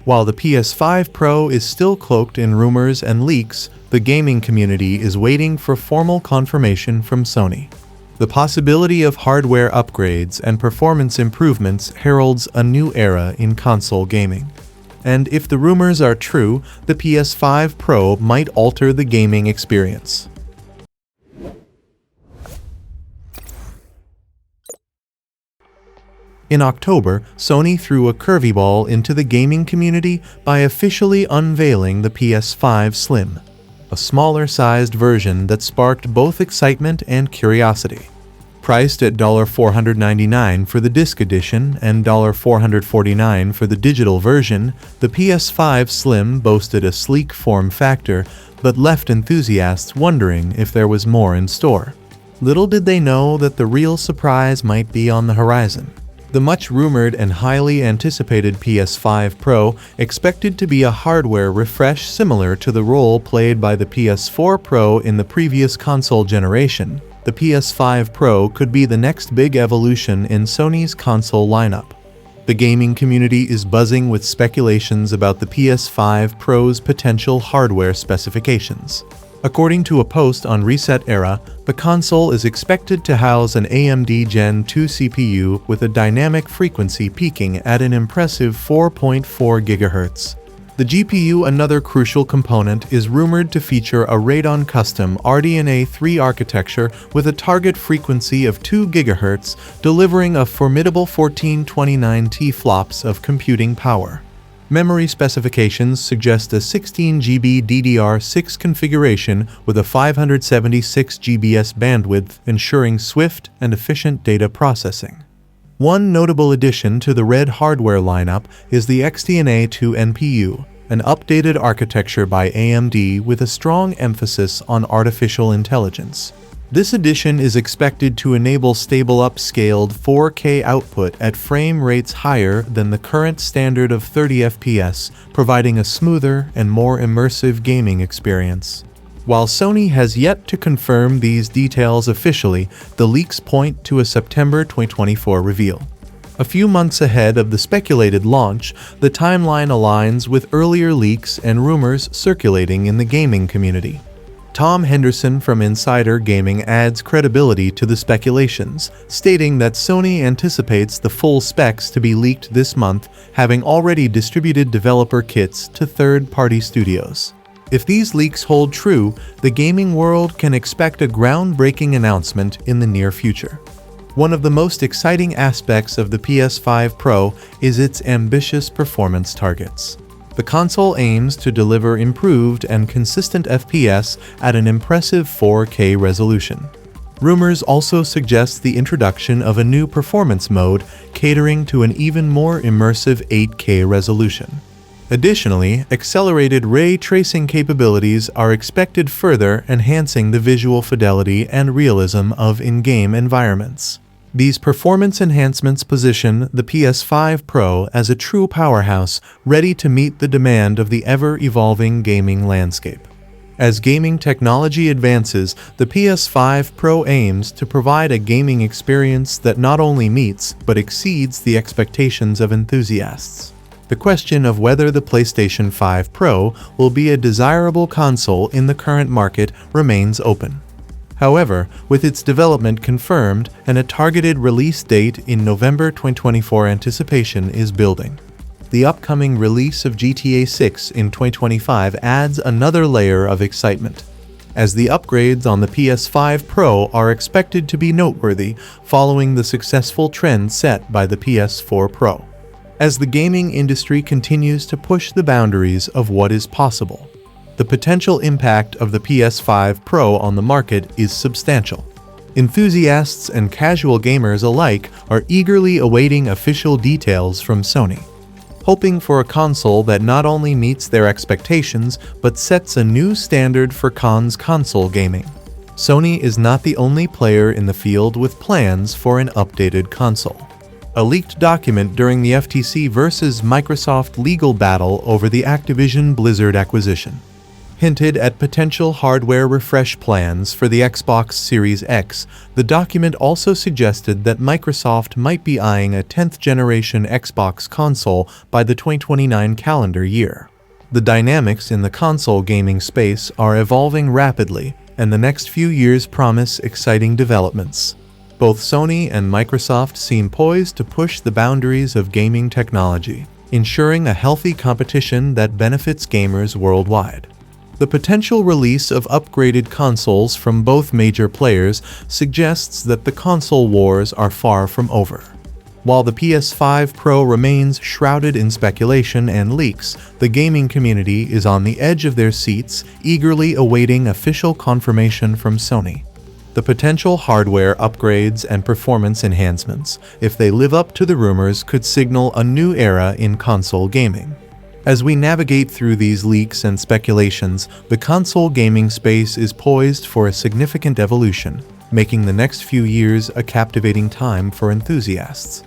While the PS5 Pro is still cloaked in rumors and leaks, the gaming community is waiting for formal confirmation from Sony. The possibility of hardware upgrades and performance improvements heralds a new era in console gaming. And if the rumors are true, the PS5 Pro might alter the gaming experience. In October, Sony threw a curveball into the gaming community by officially unveiling the PS5 Slim, a smaller-sized version that sparked both excitement and curiosity. Priced at $499 for the disc edition and $449 for the digital version, the PS5 Slim boasted a sleek form factor but left enthusiasts wondering if there was more in store. Little did they know that the real surprise might be on the horizon. The much-rumored and highly anticipated PS5 Pro, expected to be a hardware refresh similar to the role played by the PS4 Pro in the previous console generation, the PS5 Pro could be the next big evolution in Sony's console lineup. The gaming community is buzzing with speculations about the PS5 Pro's potential hardware specifications. According to a post on Reset Era, the console is expected to house an AMD Zen 2 CPU with a dynamic frequency peaking at an impressive 4.4 GHz. The GPU, another crucial component, is rumored to feature a Radeon custom RDNA 3 architecture with a target frequency of 2 GHz, delivering a formidable 1429 TFLOPs of computing power. Memory specifications suggest a 16 GB DDR6 configuration with a 576 GBs bandwidth, ensuring swift and efficient data processing. One notable addition to the Red hardware lineup is the RDNA 2 NPU, an updated architecture by AMD with a strong emphasis on artificial intelligence. This addition is expected to enable stable upscaled 4K output at frame rates higher than the current standard of 30 FPS, providing a smoother and more immersive gaming experience. While Sony has yet to confirm these details officially, the leaks point to a September 2024 reveal. A few months ahead of the speculated launch, the timeline aligns with earlier leaks and rumors circulating in the gaming community. Tom Henderson from Insider Gaming adds credibility to the speculations, stating that Sony anticipates the full specs to be leaked this month, having already distributed developer kits to third-party studios. If these leaks hold true, the gaming world can expect a groundbreaking announcement in the near future. One of the most exciting aspects of the PS5 Pro is its ambitious performance targets. The console aims to deliver improved and consistent FPS at an impressive 4K resolution. Rumors also suggest the introduction of a new performance mode catering to an even more immersive 8K resolution. Additionally, accelerated ray tracing capabilities are expected, further enhancing the visual fidelity and realism of in-game environments. These performance enhancements position the PS5 Pro as a true powerhouse, ready to meet the demand of the ever-evolving gaming landscape. As gaming technology advances, the PS5 Pro aims to provide a gaming experience that not only meets but exceeds the expectations of enthusiasts. The question of whether the PlayStation 5 Pro will be a desirable console in the current market remains open. However, with its development confirmed and a targeted release date in November 2024, anticipation is building. The upcoming release of GTA 6 in 2025 adds another layer of excitement, as the upgrades on the PS5 Pro are expected to be noteworthy following the successful trend set by the PS4 Pro. As the gaming industry continues to push the boundaries of what is possible, the potential impact of the PS5 Pro on the market is substantial. Enthusiasts and casual gamers alike are eagerly awaiting official details from Sony, hoping for a console that not only meets their expectations but sets a new standard for console gaming. Sony is not the only player in the field with plans for an updated console. A leaked document during the FTC versus Microsoft legal battle over the Activision Blizzard acquisition hinted at potential hardware refresh plans for the Xbox Series X, the document also suggested that Microsoft might be eyeing a 10th-generation Xbox console by the 2029 calendar year. The dynamics in the console gaming space are evolving rapidly, and the next few years promise exciting developments. Both Sony and Microsoft seem poised to push the boundaries of gaming technology, ensuring a healthy competition that benefits gamers worldwide. The potential release of upgraded consoles from both major players suggests that the console wars are far from over. While the PS5 Pro remains shrouded in speculation and leaks, the gaming community is on the edge of their seats, eagerly awaiting official confirmation from Sony. The potential hardware upgrades and performance enhancements, if they live up to the rumors, could signal a new era in console gaming. As we navigate through these leaks and speculations, the console gaming space is poised for a significant evolution, making the next few years a captivating time for enthusiasts.